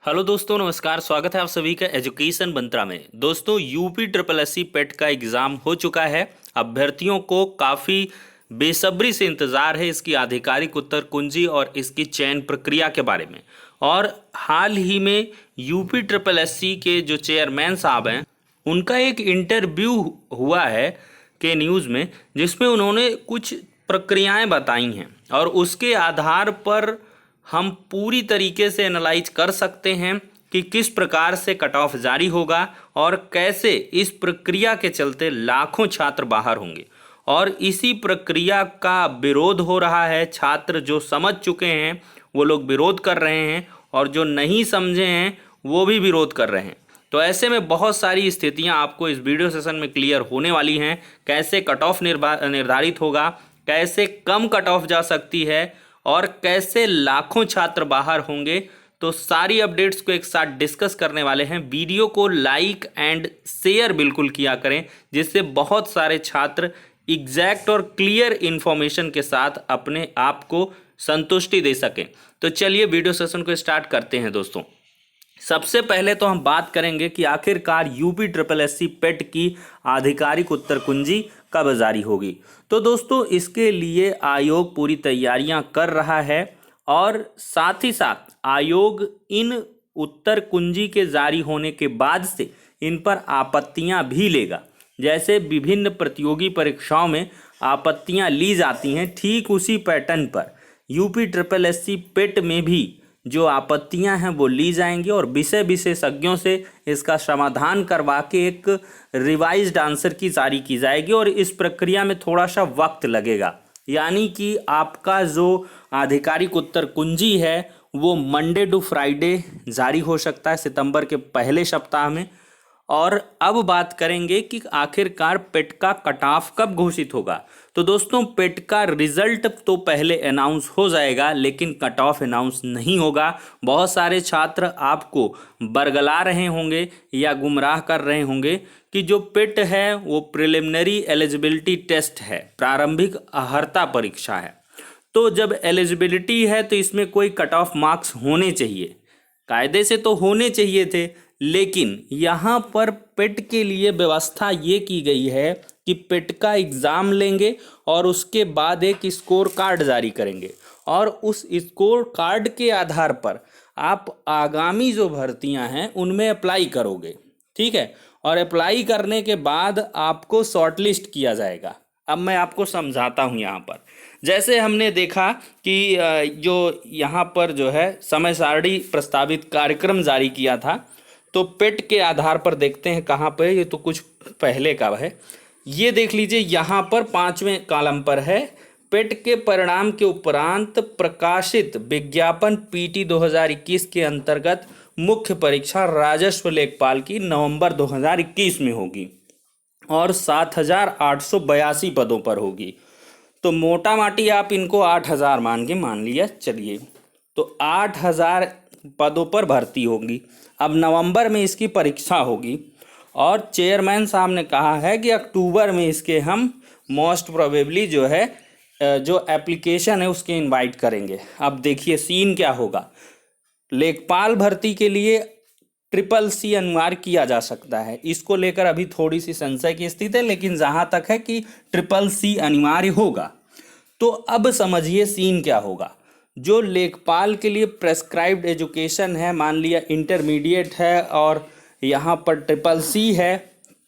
Hello दोस्तों, नमस्कार। स्वागत है आप सभी का एजुकेशन मंत्रा में। दोस्तों, यूपी ट्रिपल एससी पेट का एग्ज़ाम हो चुका है। अभ्यर्थियों को काफ़ी बेसब्री से इंतज़ार है इसकी आधिकारिक उत्तर कुंजी और इसकी चयन प्रक्रिया के बारे में। और हाल ही में यूपी ट्रिपल एससी के जो चेयरमैन साहब हैं, उनका एक इंटरव्यू हुआ है के न्यूज़ में, जिसमें उन्होंने कुछ प्रक्रियाएं बताई हैं और उसके आधार पर हम पूरी तरीके से एनालाइज कर सकते हैं कि किस प्रकार से कट ऑफ जारी होगा और कैसे इस प्रक्रिया के चलते लाखों छात्र बाहर होंगे। और इसी प्रक्रिया का विरोध हो रहा है। छात्र जो समझ चुके हैं वो लोग विरोध कर रहे हैं और जो नहीं समझे हैं वो भी विरोध कर रहे हैं। तो ऐसे में बहुत सारी स्थितियां आपको इस वीडियो सेशन में क्लियर होने वाली हैं। कैसे कट ऑफ निर्धारित होगा, कैसे कम कट ऑफ जा सकती है और कैसे लाखों छात्र बाहर होंगे। तो सारी अपडेट्स को एक साथ डिस्कस करने वाले हैं। वीडियो को लाइक एंड शेयर बिल्कुल किया करें, जिससे बहुत सारे छात्र एग्जैक्ट और क्लियर इन्फॉर्मेशन के साथ अपने आप को संतुष्टि दे सकें। तो चलिए वीडियो सेशन को स्टार्ट करते हैं। दोस्तों, सबसे पहले तो हम बात करेंगे कि आखिरकार यूपी ट्रिपल एससी पेट की आधिकारिक उत्तर कुंजी कब जारी होगी। तो दोस्तों, इसके लिए आयोग पूरी तैयारियां कर रहा है और साथ ही साथ आयोग इन उत्तर कुंजी के जारी होने के बाद से इन पर आपत्तियां भी लेगा। जैसे विभिन्न प्रतियोगी परीक्षाओं में आपत्तियां ली जाती हैं, ठीक उसी पैटर्न पर यूपी ट्रिपल एससी पेट में भी जो आपत्तियां हैं वो ली जाएंगी और विषय विशेषज्ञों से इसका समाधान करवा के एक रिवाइज्ड आंसर की जारी की जाएगी। और इस प्रक्रिया में थोड़ा सा वक्त लगेगा, यानी कि आपका जो आधिकारिक उत्तर कुंजी है वो मंडे टू फ्राइडे जारी हो सकता है सितंबर के पहले सप्ताह में। और अब बात करेंगे कि आखिरकार पेट का कट ऑफ कब घोषित होगा। तो दोस्तों, पेट का रिजल्ट तो पहले अनाउंस हो जाएगा, लेकिन कट ऑफ अनाउंस नहीं होगा। बहुत सारे छात्र आपको बरगला रहे होंगे या गुमराह कर रहे होंगे कि जो पेट है वो प्रिलिमिनरी एलिजिबिलिटी टेस्ट है, प्रारंभिक अर्हता परीक्षा है। तो जब एलिजिबिलिटी है तो इसमें कोई कट ऑफ मार्क्स होने चाहिए, कायदे से तो होने चाहिए थे। लेकिन यहाँ पर पेट के लिए व्यवस्था ये की गई है कि पेट का एग्ज़ाम लेंगे और उसके बाद एक स्कोर कार्ड जारी करेंगे और उस स्कोर कार्ड के आधार पर आप आगामी जो भर्तियां हैं उनमें अप्लाई करोगे। ठीक है, और अप्लाई करने के बाद आपको शॉर्टलिस्ट किया जाएगा। अब मैं आपको समझाता हूँ। यहाँ पर जैसे हमने देखा कि जो यहाँ पर जो है समय सारणी प्रस्तावित कार्यक्रम जारी किया था, तो पेट के आधार पर देखते हैं कहाँ पर। ये तो कुछ पहले का है। ये देख लीजिए, यहाँ पर 5वें कॉलम पर है, पेट के परिणाम के उपरांत प्रकाशित विज्ञापन पीटी 2021 के अंतर्गत मुख्य परीक्षा राजस्व लेखपाल की नवंबर 2021 में होगी और 7,882 पदों पर होगी। तो मोटा माटी आप इनको 8,000 मान लिया। चलिए, तो 8,000 पदों पर भर्ती होगी। अब नवंबर में इसकी परीक्षा होगी और चेयरमैन साहब ने कहा है कि अक्टूबर में इसके हम मोस्ट प्रोबेबली जो है जो एप्लीकेशन है उसके इनवाइट करेंगे। अब देखिए सीन क्या होगा। लेखपाल भर्ती के लिए ट्रिपल सी अनिवार्य किया जा सकता है। इसको लेकर अभी थोड़ी सी संशय की स्थिति है, लेकिन जहाँ तक है कि ट्रिपल सी अनिवार्य होगा। तो अब समझिए सीन क्या होगा। जो लेखपाल के लिए प्रेस्क्राइब्ड एजुकेशन है, मान लिया इंटरमीडिएट है और यहाँ पर ट्रिपल सी है,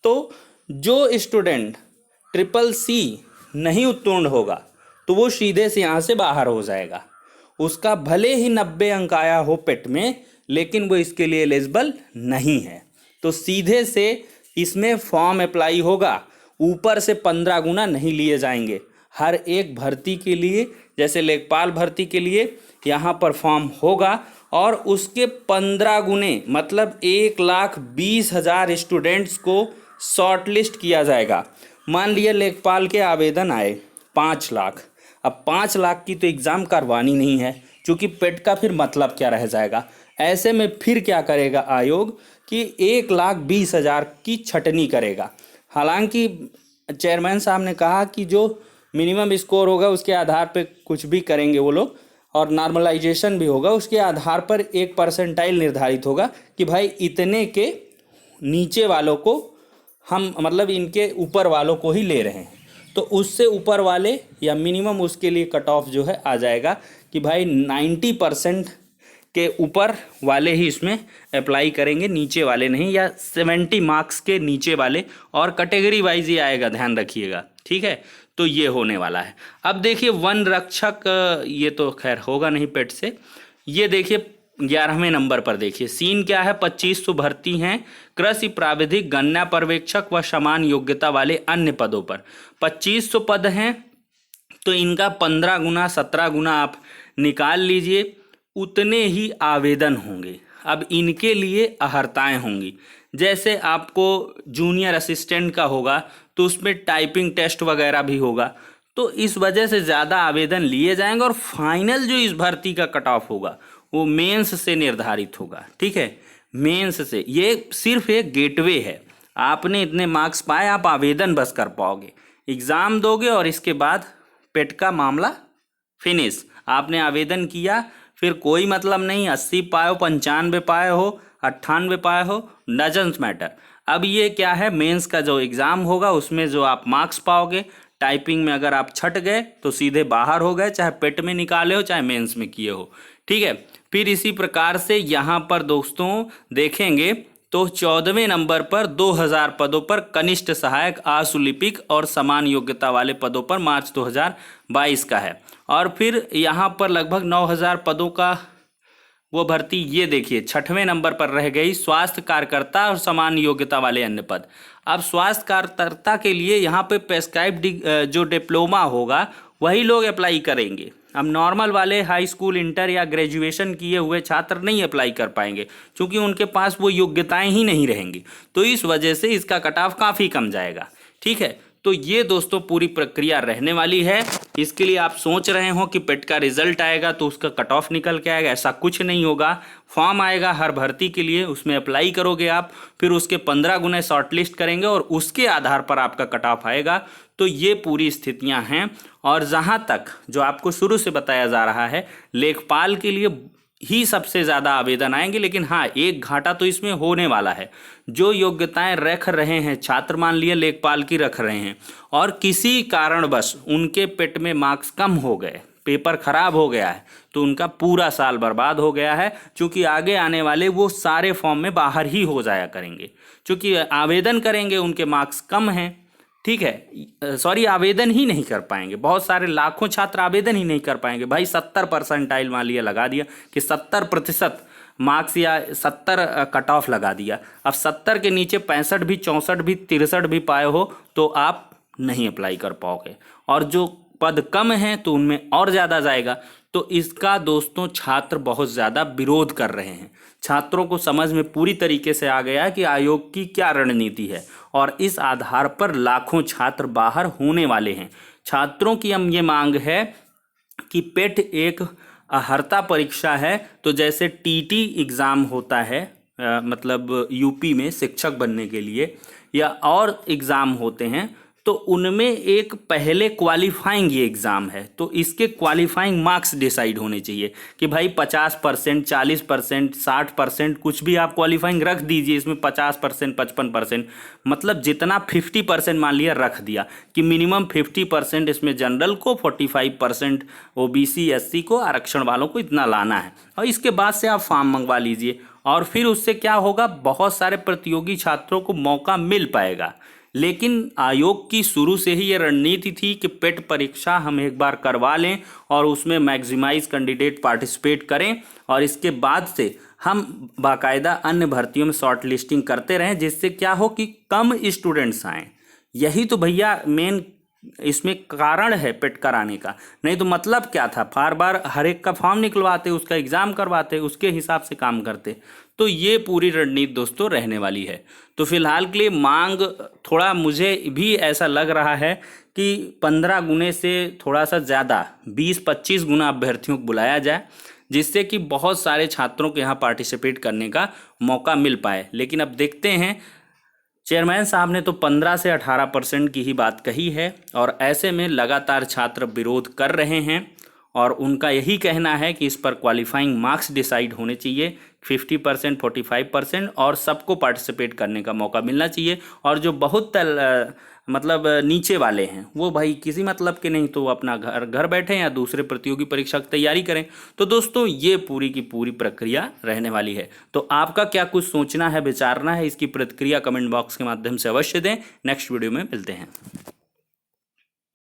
तो जो स्टूडेंट ट्रिपल सी नहीं उत्तीर्ण होगा तो वो सीधे से यहाँ से बाहर हो जाएगा। उसका भले ही 90 अंक आया हो पेट में, लेकिन वो इसके लिए एलिजिबल नहीं है। तो सीधे से इसमें फॉर्म अप्लाई होगा, ऊपर से 15 गुना नहीं लिए जाएंगे। हर एक भर्ती के लिए, जैसे लेखपाल भर्ती के लिए यहाँ पर फॉर्म होगा और उसके 15 गुने मतलब 1,20,000 स्टूडेंट्स को शॉर्टलिस्ट किया जाएगा। मान लिया लेखपाल के आवेदन आए 5 लाख। अब 5 लाख की तो एग्ज़ाम करवानी नहीं है, क्योंकि पेट का फिर मतलब क्या रह जाएगा। ऐसे में फिर क्या करेगा आयोग कि 1,20,000 की छटनी करेगा। हालांकि चेयरमैन साहब ने कहा कि जो मिनिमम स्कोर होगा उसके आधार पे कुछ भी करेंगे वो लोग, और नॉर्मलाइजेशन भी होगा। उसके आधार पर एक परसेंटाइल निर्धारित होगा कि भाई इतने के नीचे वालों को हम मतलब इनके ऊपर वालों को ही ले रहे हैं, तो उससे ऊपर वाले या मिनिमम उसके लिए कट ऑफ जो है आ जाएगा कि भाई 90% के ऊपर वाले ही इसमें अप्लाई करेंगे, नीचे वाले नहीं, या 70 मार्क्स के नीचे वाले, और कैटेगरी वाइज ही आएगा, ध्यान रखिएगा, ठीक है। तो ये होने वाला है। अब देखिए वन रक्षक, ये तो खैर होगा नहीं पेट से। ये देखिए 11वें नंबर पर देखिए सीन क्या है। 2500 भर्ती हैं कृषि प्राविधिक, गन्ना पर्यवेक्षक व समान योग्यता वाले अन्य पदों पर। 2500 पद हैं, तो इनका 15 गुना 17 गुना आप निकाल लीजिए, उतने ही आवेदन होंगे। अब इनके लिए अहर्ताएँ होंगी। जैसे आपको जूनियर असिस्टेंट का होगा तो उसमें टाइपिंग टेस्ट वगैरह भी होगा, तो इस वजह से ज़्यादा आवेदन लिए जाएंगे। और फाइनल जो इस भर्ती का कट ऑफ होगा वो मेंस से निर्धारित होगा, ठीक है। मेंस से, ये सिर्फ एक गेटवे है। आपने इतने मार्क्स पाए, आप आवेदन बस कर पाओगे, एग्ज़ाम दोगे और इसके बाद पेट का मामला फिनिश। आपने आवेदन किया, फिर कोई मतलब नहीं 80 पाए हो, 95 पाए हो, 98 पाए हो, डजंट मैटर। अब ये क्या है, मेंस का जो एग्ज़ाम होगा उसमें जो आप मार्क्स पाओगे, टाइपिंग में अगर आप छट गए तो सीधे बाहर हो गए, चाहे पेट में निकाले हो चाहे मेंस में किए हो, ठीक है। फिर इसी प्रकार से यहाँ पर दोस्तों देखेंगे तो 14वें नंबर पर 2000 पदों पर कनिष्ठ सहायक, आशुलिपिक और समान योग्यता वाले पदों पर मार्च 2022 का है। और फिर यहाँ पर लगभग 9000 पदों का वो भर्ती, ये देखिए 6वें नंबर पर रह गई स्वास्थ्य कार्यकर्ता और समान योग्यता वाले अन्य पद। अब स्वास्थ्य कार्यकर्ता के लिए यहाँ पे प्रेस्क्राइब जो डिप्लोमा होगा वही लोग अप्लाई करेंगे। अब नॉर्मल वाले हाई स्कूल, इंटर या ग्रेजुएशन किए हुए छात्र नहीं अप्लाई कर पाएंगे, क्योंकि उनके पास वो योग्यताएं ही नहीं रहेंगी। तो इस वजह से इसका कट ऑफ काफ़ी कम जाएगा, ठीक है। तो ये दोस्तों पूरी प्रक्रिया रहने वाली है। इसके लिए आप सोच रहे हो कि पेट का रिजल्ट आएगा तो उसका कट ऑफ निकल के आएगा, ऐसा कुछ नहीं होगा। फॉर्म आएगा हर भर्ती के लिए, उसमें अप्लाई करोगे आप, फिर उसके 15 गुने शॉर्टलिस्ट करेंगे और उसके आधार पर आपका कट ऑफ आएगा। तो ये पूरी स्थितियां हैं। और जहां तक जो आपको शुरू से बताया जा रहा है, लेखपाल के लिए ही सबसे ज़्यादा आवेदन आएंगे। लेकिन हाँ, एक घाटा तो इसमें होने वाला है। जो योग्यताएं रख रहे हैं छात्र, मान लिए लेखपाल की रख रहे हैं और किसी कारणवश उनके पेट में मार्क्स कम हो गए, पेपर खराब हो गया है, तो उनका पूरा साल बर्बाद हो गया है। क्योंकि आगे आने वाले वो सारे फॉर्म में बाहर ही हो जाया करेंगे, क्योंकि आवेदन करेंगे उनके मार्क्स कम हैं, ठीक है। सॉरी, आवेदन ही नहीं कर पाएंगे। बहुत सारे लाखों छात्र आवेदन ही नहीं कर पाएंगे। भाई 70% मान लिया, लगा दिया कि 70% मार्क्स या 70 कट ऑफ लगा दिया। अब 70 के नीचे 65 भी, 64 भी, 63 भी पाए हो तो आप नहीं अप्लाई कर पाओगे। और जो पद कम हैं तो उनमें और ज़्यादा जाएगा। तो इसका दोस्तों छात्र बहुत ज़्यादा विरोध कर रहे हैं। छात्रों को समझ में पूरी तरीके से आ गया है कि आयोग की क्या रणनीति है, और इस आधार पर लाखों छात्र बाहर होने वाले हैं। छात्रों की हम ये मांग है कि पेट एक अर्हता परीक्षा है, तो जैसे टीटी एग्ज़ाम होता है, मतलब यूपी में शिक्षक बनने के लिए, या और एग्ज़ाम होते हैं, तो उनमें एक पहले क्वालिफाइंग ये एग्ज़ाम है। तो इसके क्वालिफाइंग मार्क्स डिसाइड होने चाहिए कि भाई 50%, 40%, 60%, कुछ भी आप क्वालिफाइंग रख दीजिए। इसमें 50%, 55%, मतलब जितना 50% मान लिया रख दिया कि मिनिमम 50% इसमें जनरल को, 45% ओबीसी एससी को, आरक्षण वालों को इतना लाना है। और इसके बाद से आप फॉर्म मंगवा लीजिए, और फिर उससे क्या होगा, बहुत सारे प्रतियोगी छात्रों को मौका मिल पाएगा। लेकिन आयोग की शुरू से ही ये रणनीति थी कि पेट परीक्षा हम एक बार करवा लें और उसमें मैक्सिमाइज कैंडिडेट पार्टिसिपेट करें, और इसके बाद से हम बाकायदा अन्य भर्तियों में शॉर्ट लिस्टिंग करते रहें, जिससे क्या हो कि कम स्टूडेंट्स आएँ। यही तो भैया मेन इसमें कारण है पेट कराने का। नहीं तो मतलब क्या था, बार बार हर एक का फॉर्म निकलवाते, उसका एग्ज़ाम करवाते, उसके हिसाब से काम करते। तो ये पूरी रणनीति दोस्तों रहने वाली है। तो फिलहाल के लिए मांग थोड़ा मुझे भी ऐसा लग रहा है कि 15 गुने से थोड़ा सा ज़्यादा 20-25 गुना अभ्यर्थियों को बुलाया जाए, जिससे कि बहुत सारे छात्रों के यहाँ पार्टिसिपेट करने का मौका मिल पाए। लेकिन अब देखते हैं, चेयरमैन साहब ने तो 15 से 18% की ही बात कही है, और ऐसे में लगातार छात्र विरोध कर रहे हैं। और उनका यही कहना है कि इस पर क्वालिफाइंग मार्क्स डिसाइड होने चाहिए 50%, 45%, और सबको पार्टिसिपेट करने का मौका मिलना चाहिए। और जो बहुत मतलब नीचे वाले हैं वो भाई किसी मतलब के नहीं, तो वो अपना घर बैठे या दूसरे प्रतियोगी परीक्षा की तैयारी करें। तो दोस्तों ये पूरी की पूरी प्रक्रिया रहने वाली है। तो आपका क्या कुछ सोचना है, विचारना है, इसकी प्रतिक्रिया कमेंट बॉक्स के माध्यम से अवश्य दें। नेक्स्ट वीडियो में मिलते हैं।